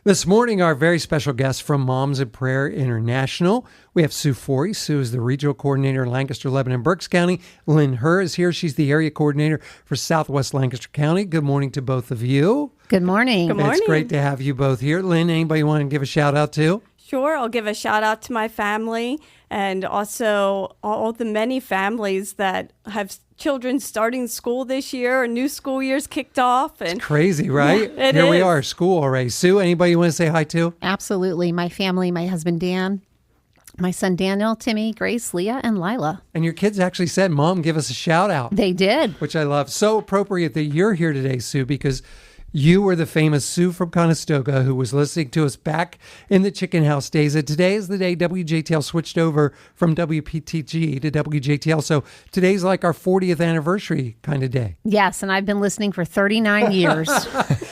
This morning, our very special guest from Moms in Prayer International. We have Sue Forry. Sue is the regional coordinator in Lancaster, Lebanon, Berks County. Lynn, Herr is here. She's the area coordinator for Southwest Lancaster County. Good morning to both of you. Good morning. Good morning. It's great to have you both here. Lynn, anybody want to give a shout out to? Sure, I'll give a shout out to my family and also all the many families that have children starting school this year. A new school year's kicked off. And It's crazy, right? Yeah, it Here we is. are, school already. Sue, anybody you want to say hi to? Absolutely. My family, my husband, Dan, my son, Daniel, Timmy, Grace, Leah, and Lila. And your kids actually said, Mom, give us a shout out, They did. which I love. So appropriate that you're here today, Sue, because you were the famous Sue from Conestoga who was listening to us back in the Chicken House days. And today is the day WJTL switched over from WPTG to WJTL. So today's like our 40th anniversary kind of day. Yes, and I've been listening for 39 years.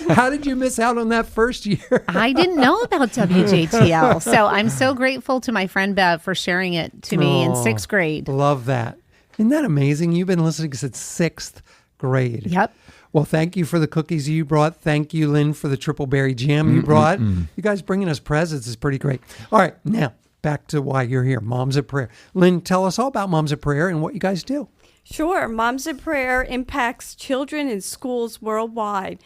How did you miss out on that first year? I didn't know about WJTL, so I'm so grateful to my friend Bev for sharing it to me in sixth grade. Love that. Isn't that amazing? You've been listening since sixth grade. Yep. Well, thank you for the cookies you brought. Thank you, Lynn, for the triple berry jam you brought. You guys bringing us presents is pretty great. All right, now back to why you're here, Moms at Prayer. Lynn, tell us all about Moms at Prayer and what you guys do. Sure, Moms in Prayer impacts children in schools worldwide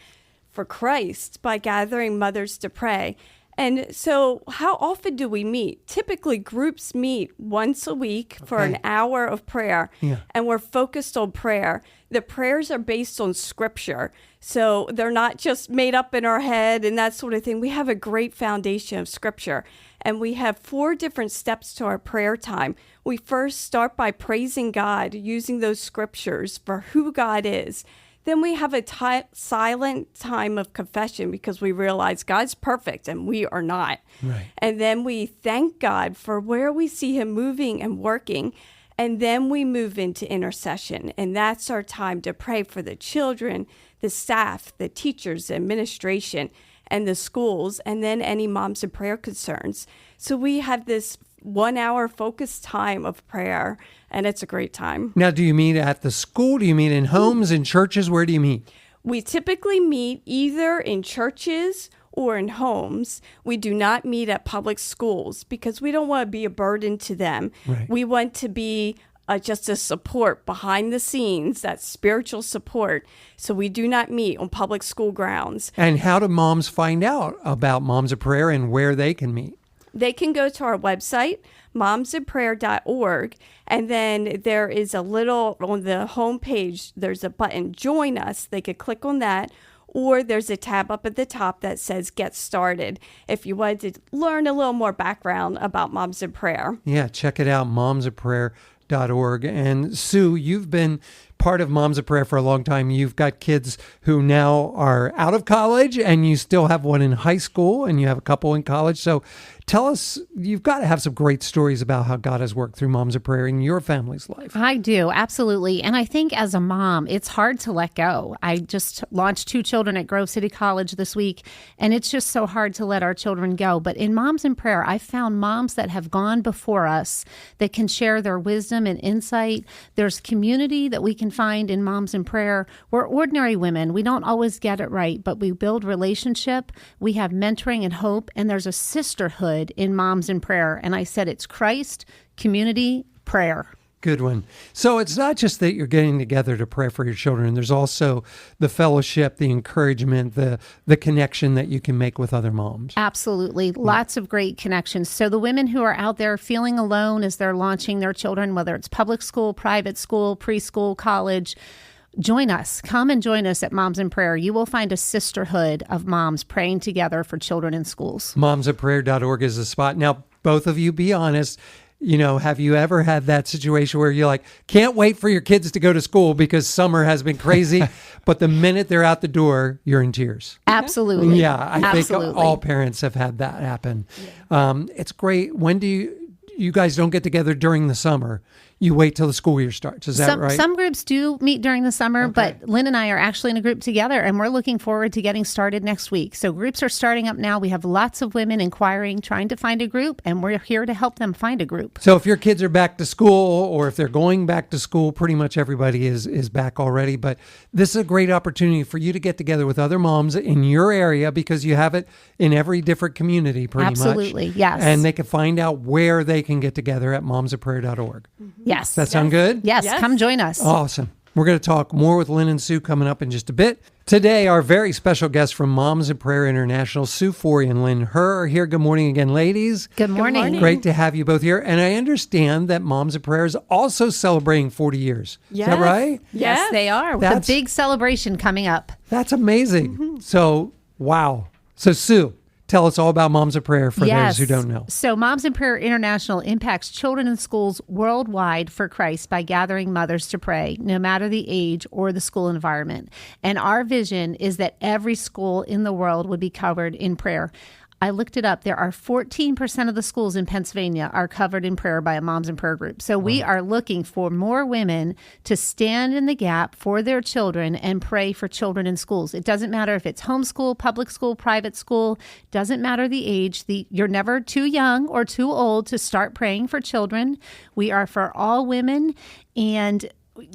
for Christ by gathering mothers to pray. And so how often do we meet? Typically, groups meet once a week for an hour of prayer, and we're focused on prayer. The prayers are based on scripture, so they're not just made up in our head and that sort of thing. We have a great foundation of scripture, and we have 4 different steps to our prayer time. We first start by praising God, using those scriptures for who God is. Then we have a silent time of confession because we realize God's perfect and we are not. Right. And then we thank God for where we see him moving and working. And then we move into intercession. And that's our time to pray for the children, the staff, the teachers, the administration, and the schools, and then any moms in prayer concerns. So we have this 1 hour focused time of prayer, and it's a great time. Now, do you meet at the school? Do you meet in homes, in churches? Where do you meet? We typically meet either in churches or in homes. We do not meet at public schools because we don't want to be a burden to them. Right. We want to be just a support behind the scenes, that spiritual support. So we do not meet on public school grounds. And how do moms find out about Moms at Prayer and where they can meet? They can go to our website, momsinprayer.org, and then there is a little, on the homepage, there's a button, Join Us. They could click on that, or there's a tab up at the top that says Get Started if you wanted to learn a little more background about Moms in Prayer. Yeah, check it out, momsatprayer.org. And Sue, you've been part of Moms at Prayer for a long time. You've got kids who now are out of college, and you still have one in high school, and you have a couple in college. So tell us, you've got to have some great stories about how God has worked through Moms at Prayer in your family's life. I do, absolutely. And I think as a mom, it's hard to let go. I just launched 2 children at Grove City College this week, and it's just so hard to let our children go. But in Moms in Prayer, I found moms that have gone before us that can share their wisdom and insight. There's community that we can find in Moms in Prayer. We're ordinary women. We don't always get it right, but we build relationship. We have mentoring and hope, and there's a sisterhood in Moms in Prayer. And I said it's Christ, community, prayer. Good one. So it's not just that you're getting together to pray for your children. There's also the fellowship, the encouragement, the connection that you can make with other moms. Absolutely. Lots of great connections. So the women who are out there feeling alone as they're launching their children, whether it's public school, private school, preschool, college, join us. Come and join us at Moms in Prayer. You will find a sisterhood of moms praying together for children in schools. Momsatprayer.org is the spot. Now, both of you, be honest. You know, have you ever had that situation where you're like, can't wait for your kids to go to school because summer has been crazy, but the minute they're out the door, you're in tears? Absolutely. Yeah, I Absolutely. think all parents have had that happen. It's great. When do you guys don't get together during the summer? you wait till the school year starts. Is that right? Some groups do meet during the summer, but Lynn and I are actually in a group together, and we're looking forward to getting started next week. So groups are starting up now. We have lots of women inquiring, trying to find a group, and we're here to help them find a group. So if your kids are back to school, or if they're going back to school, pretty much everybody is back already. But this is a great opportunity for you to get together with other moms in your area, because you have it in every different community pretty much. Absolutely, yes. And they can find out where they can get together at momsofprayer.org. Yes. Does that sound good? Yes, come join us. Awesome. We're going to talk more with Lynn and Sue coming up in just a bit. Today, our very special guests from Moms of Prayer International, Sue Forry and Lynn Herr, are here. Good morning again, ladies. Good morning. Great to have you both here. And I understand that Moms of Prayer is also celebrating 40 years. Yes. Is that right? Yes, they are. With a big celebration coming up. That's amazing. So, wow. So, Sue, tell us all about Moms of Prayer for those who don't know. So Moms in Prayer International impacts children in schools worldwide for Christ by gathering mothers to pray, no matter the age or the school environment. And our vision is that every school in the world would be covered in prayer. I looked it up. There are 14% of the schools in Pennsylvania are covered in prayer by a Moms in Prayer group. So we are looking for more women to stand in the gap for their children and pray for children in schools. It doesn't matter if it's homeschool, public school, private school, doesn't matter the age. You're never too young or too old to start praying for children. We are for all women. And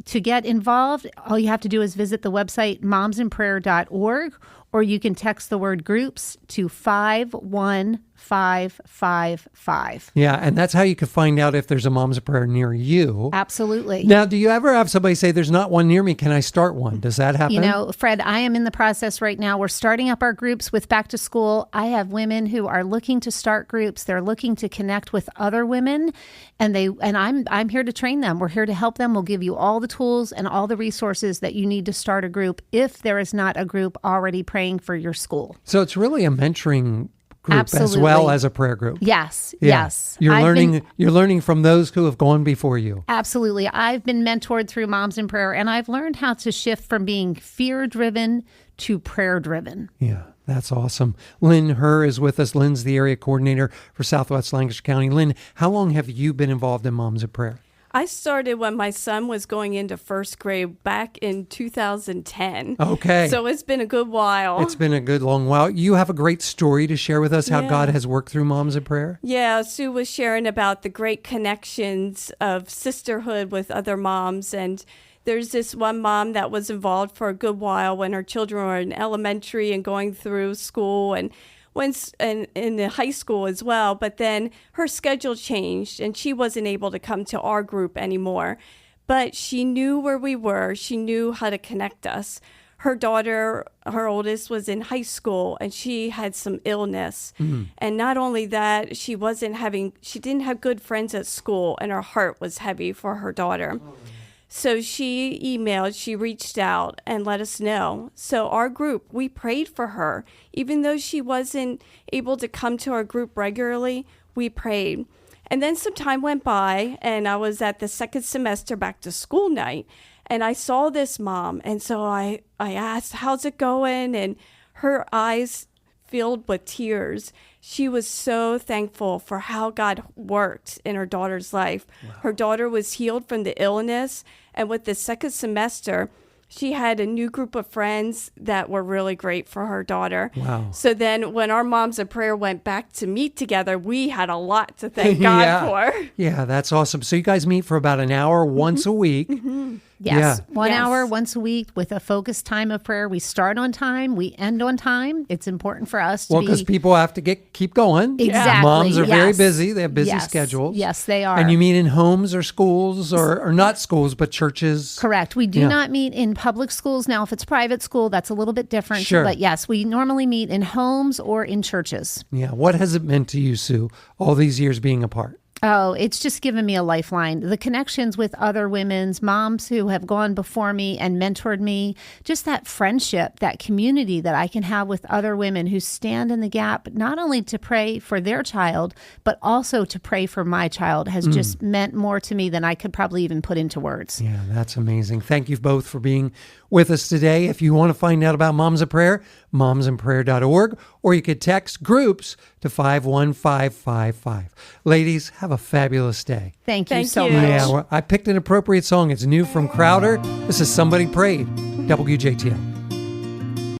to get involved, all you have to do is visit the website momsinprayer.org, or you can text the word groups to 51555. Yeah, and that's how you can find out if there's a Moms of Prayer near you. Absolutely. Now, do you ever have somebody say, there's not one near me, can I start one? Does that happen? You know, Fred, I am in the process right now. We're starting up our groups with back to school. I have women who are looking to start groups. They're looking to connect with other women, and I'm here to train them. We're here to help them. We'll give you all the tools and all the resources that you need to start a group if there is not a group already praying for your school. So it's really a mentoring group Absolutely. as well as a prayer group. Yes, Yeah. yes. You're learning from those who have gone before you. Absolutely. I've been mentored through Moms in Prayer, and I've learned how to shift from being fear-driven to prayer-driven. Yeah, that's awesome. Lynn Herr is with us. Lynn's the area coordinator for Southwest Lancaster County. Lynn, how long have you been involved in Moms of Prayer? I started when my son was going into first grade back in 2010. Okay. So it's been a good while. It's been a good long while. You have a great story to share with us how God has worked through Moms of Prayer. Yeah, Sue was sharing about the great connections of sisterhood with other moms. And there's this one mom that was involved for a good while when her children were in elementary and going through school, and in the high school as well, but then her schedule changed and she wasn't able to come to our group anymore. But she knew where we were. She knew how to connect us. Her daughter, her oldest, was in high school and she had some illness. Mm-hmm. And not only that, she didn't have good friends at school, and her heart was heavy for her daughter. Oh. So she reached out and let us know. So our group, we prayed for her. Even though she wasn't able to come to our group regularly, we prayed. And then some time went by, and I was at the second semester back to school night, and I saw this mom. And so I asked, how's it going? And her eyes filled with tears. She was so thankful for how God worked in her daughter's life. Wow. Her daughter was healed from the illness, and with the second semester, she had a new group of friends that were really great for her daughter. Wow. So then when our Moms of Prayer went back to meet together, we had a lot to thank God for. Yeah, that's awesome. So you guys meet for about an hour once a week. Mm-hmm. Yes, 1 hour once a week with a focused time of prayer. We start on time, we end on time. It's important for us to because people have to keep going. Exactly. Moms are very busy. They have busy schedules. Yes, they are. And you meet in homes or schools or not schools, but churches. Correct. We do not meet in public schools. Now, if it's private school, that's a little bit different. Sure. But yes, we normally meet in homes or in churches. Yeah. What has it meant to you, Sue, all these years being apart? Oh, it's just given me a lifeline. The connections with other women's moms who have gone before me and mentored me, just that friendship, that community that I can have with other women who stand in the gap, not only to pray for their child, but also to pray for my child has just meant more to me than I could probably even put into words. Yeah, that's amazing. Thank you both for being with us today. If you want to find out about Moms of Prayer, momsinprayer.org, or you could text groups to 51555. Ladies, have a a fabulous day. Thank you Thank so you. much. Yeah, well, I picked an appropriate song. It's new from Crowder. This is Somebody Prayed, WJTL.